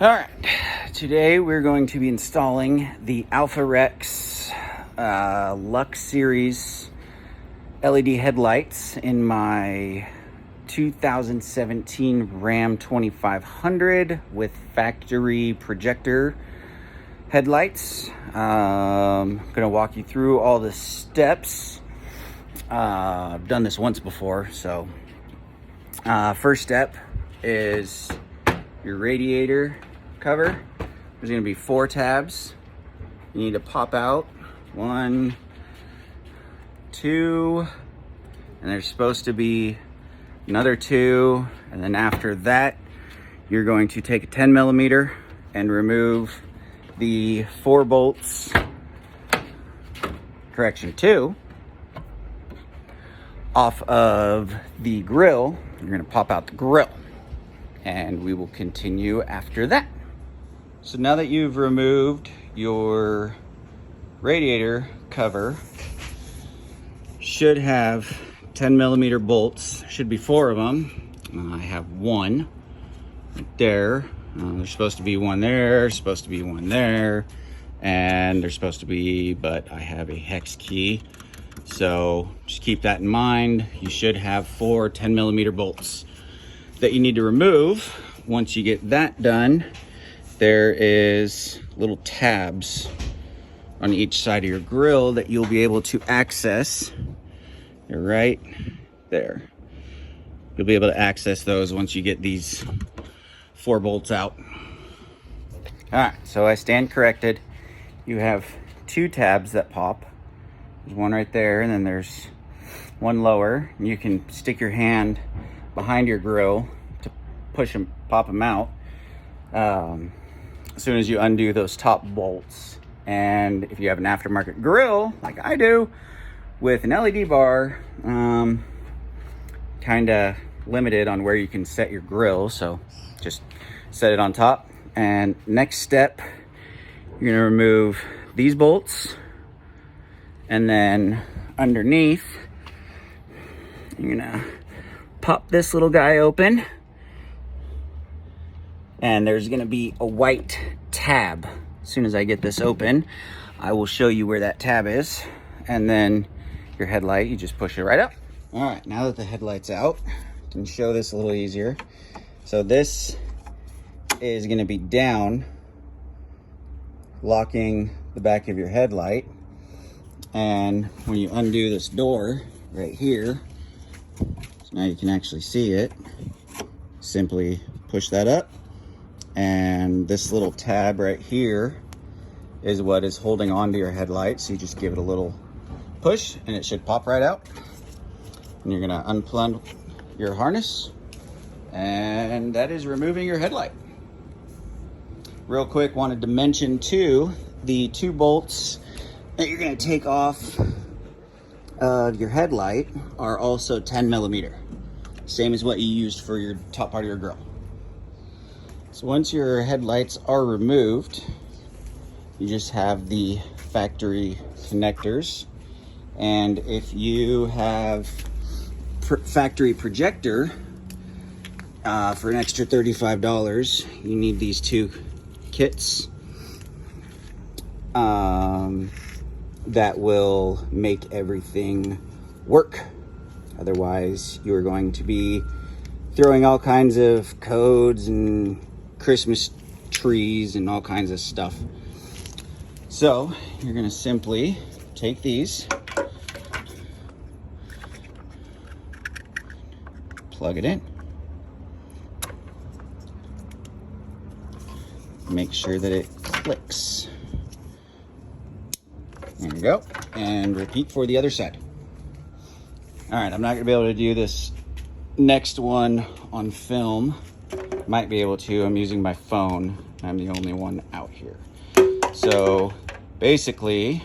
All right, today we're going to be installing the AlphaRex LUXX-Series LED headlights in my 2017 Ram 2500 with factory projector headlights. I'm going to walk you through all the steps. I've done this once before, so first step is your radiator cover. There's going to be 4 tabs. You need to pop out 1, 2, and there's supposed to be another 2, and then after that you're going to take a 10 millimeter and remove the 4 bolts, correction 2, off of the grill. You're going to pop out the grill, and we will continue after that. So now that you've removed your radiator cover, should have 10 millimeter bolts. Should be 4 of them. I have 1 right there. There's supposed to be 1 there, supposed to be 1 there, and there's supposed to be, but I have a hex key. So just keep that in mind. You should have 4 10 millimeter bolts that you need to remove. Once you get that done, there is little tabs on each side of your grill that you'll be able to access. They're right there. You'll be able to access those once you get these 4 bolts out. All right, so I stand corrected. You have 2 tabs that pop. There's 1 right there, and then there's 1 lower. You can stick your hand behind your grill to push them, pop them out as soon as you undo those top bolts. And if you have an aftermarket grill like I do with an LED bar, kind of limited on where you can set your grill, so just set it on top. And next step, you're going to remove these bolts, and then underneath you're going to pop this little guy open, and there's going to be a white tab. As soon as I get this open, I will show you where that tab is, and then your headlight, you just push it right up. All right, now that the headlight's out, I can show this a little easier. So this is going to be down, locking the back of your headlight, and when you undo this door right here, so now you can actually see it, simply push that up, and this little tab right here is what is holding on to your headlight. So you just give it a little push and it should pop right out. And you're gonna unplug your harness, and that is removing your headlight. Real quick, wanted to mention too, the 2 bolts that you're gonna take off of your headlight are also 10 millimeter. Same as what you used for your top part of your grill. So once your headlights are removed, you just have the factory connectors. And if you have factory projector, for an extra $35, you need these 2 kits that will make everything work. Otherwise, you're going to be throwing all kinds of codes and Christmas trees and all kinds of stuff. So you're going to simply take these, plug it in, make sure that it clicks. There you go, and repeat for the other side. All right, I'm not gonna be able to do this next one on film. Might be able to. I'm using my phone. I'm the only one out here. So basically,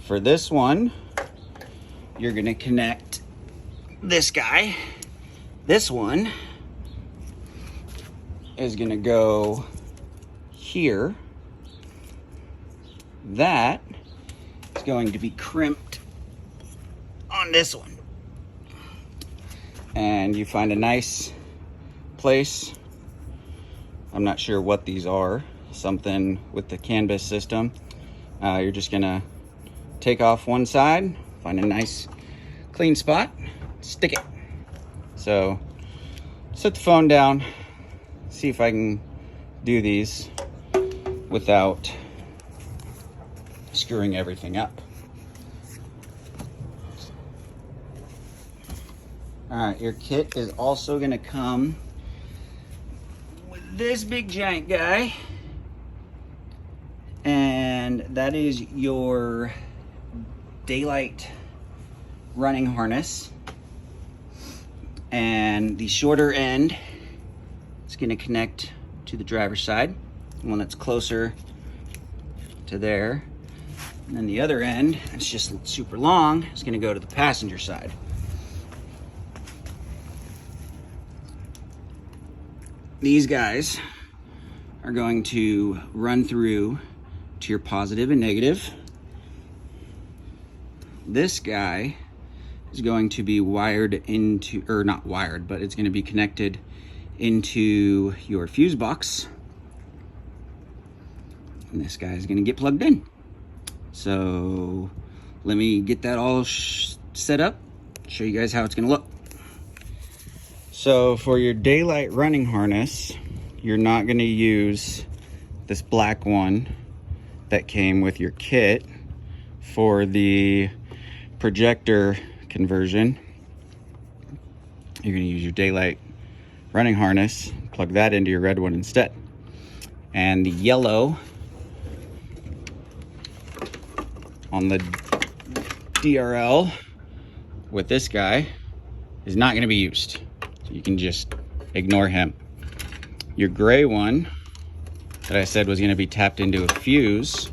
for this one, you're gonna connect this guy. This one is gonna go here. That is going to be crimped on this one. And you find a nice place. I'm not sure what these are, something with the canvas system. You're just gonna take off one side, find a nice clean spot, stick it. So set the phone down, see if I can do these without screwing everything up. All right, your kit is also gonna come with this big giant guy, and that is your daylight running harness. And the shorter end is gonna connect to the driver's side, the one that's closer to there. And then the other end, it's just super long, is gonna go to the passenger side. These guys are going to run through to your positive and negative. This guy is going to be wired into, or not wired, but it's going to be connected into your fuse box. And this guy is going to get plugged in. So let me get that all set up, show you guys how it's going to look. So for your daylight running harness, you're not going to use this black one that came with your kit for the projector conversion. You're going to use your daylight running harness, plug that into your red one instead. And the yellow on the DRL with this guy is not going to be used. So you can just ignore him. Your gray one that I said was going to be tapped into a fuse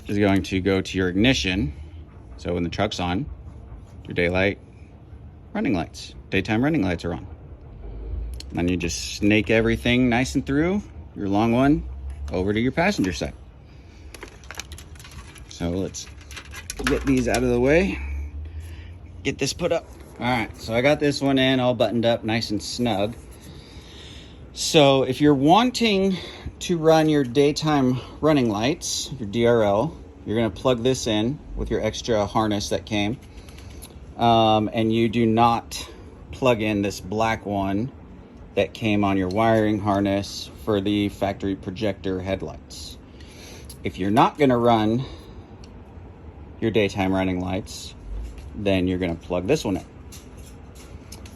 is going to go to your ignition. So when the truck's on, your daylight running lights, daytime running lights are on. And then you just snake everything nice and through your long one over to your passenger side. So let's get these out of the way, get this put up. All right, so I got this one in all buttoned up nice and snug. So if you're wanting to run your daytime running lights, your DRL, you're gonna plug this in with your extra harness that came. And you do not plug in this black one that came on your wiring harness for the factory projector headlights. If you're not gonna run your daytime running lights, then you're gonna plug this one in.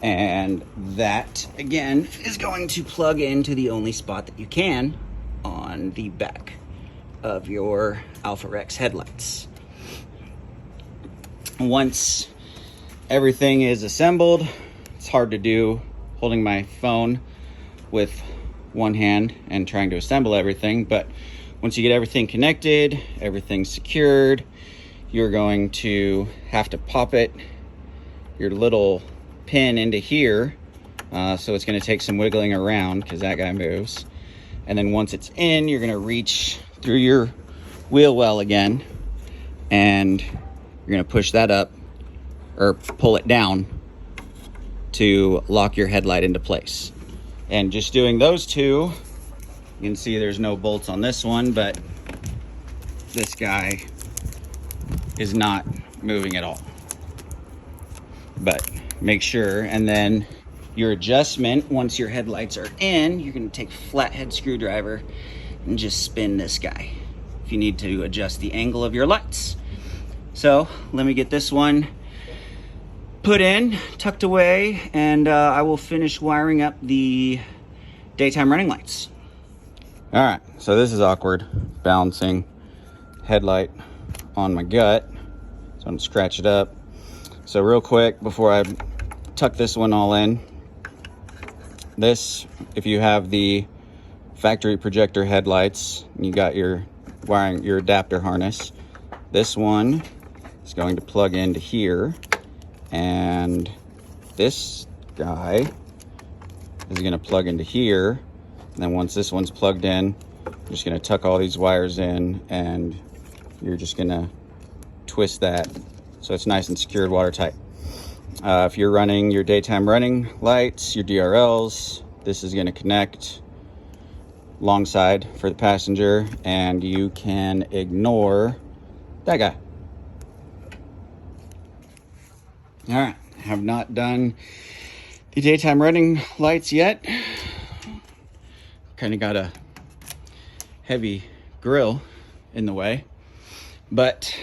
And that, again, is going to plug into the only spot that you can on the back of your AlphaRex headlights. Once everything is assembled, it's hard to do holding my phone with one hand and trying to assemble everything, but once you get everything connected, everything secured, you're going to have to pop your little pin into here. So it's going to take some wiggling around because that guy moves. And then once it's in, you're going to reach through your wheel well again, and you're going to push that up or pull it down to lock your headlight into place. And just doing those two, you can see there's no bolts on this one, but this guy is not moving at all. But make sure, and then your adjustment, once your headlights are in, you're going to take a flathead screwdriver and just spin this guy if you need to adjust the angle of your lights. So let me get this one put in, tucked away, and I will finish wiring up the daytime running lights. All right, so this is awkward, balancing headlight on my gut. So I'm gonna scratch it up. So real quick, before I tuck this one all in, this, if you have the factory projector headlights, and you got your wiring, your adapter harness, this one is going to plug into here, and this guy is going to plug into here. And then once this one's plugged in, you're just going to tuck all these wires in, and you're just going to twist that so it's nice and secured, watertight. If you're running your daytime running lights, your DRLs, this is going to connect long side for the passenger, and you can ignore that guy. All right, have not done the daytime running lights yet. Kind of got a heavy grill in the way, but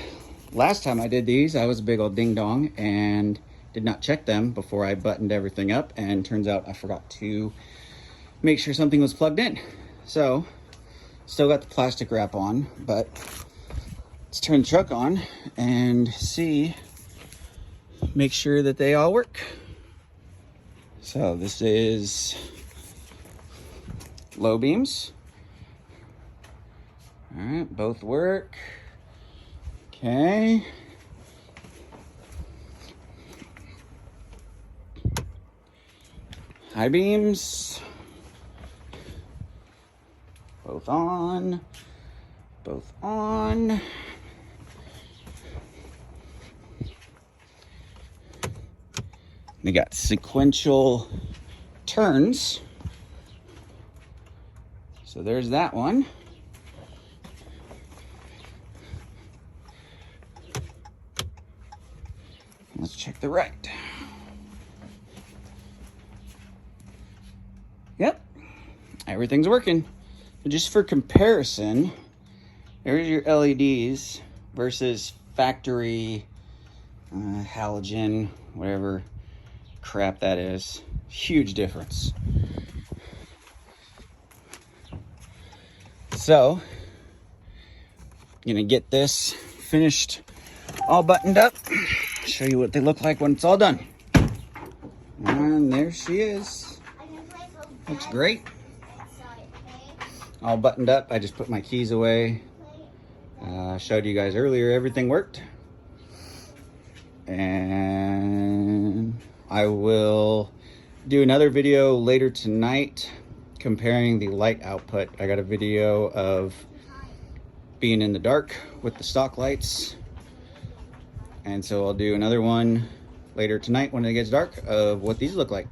last time I did these, I was a big old ding dong and did not check them before I buttoned everything up, and turns out I forgot to make sure something was plugged in. So still got the plastic wrap on, but let's turn the truck on and make sure that they all work. So this is low beams. All right, both work. Okay. High beams. Both on. Both on. They got sequential turns. So there's that one. Let's check the right. Yep, everything's working. But just for comparison, there's your LEDs versus factory halogen, whatever crap that is. Huge difference. So, gonna get this finished, all buttoned up. Show you what they look like when it's all done. And there she is. Looks great. All buttoned up. I just put my keys away. Showed you guys earlier everything worked. And I will do another video later tonight comparing the light output. I got a video of being in the dark with the stock lights. And so I'll do another one later tonight when it gets dark of what these look like.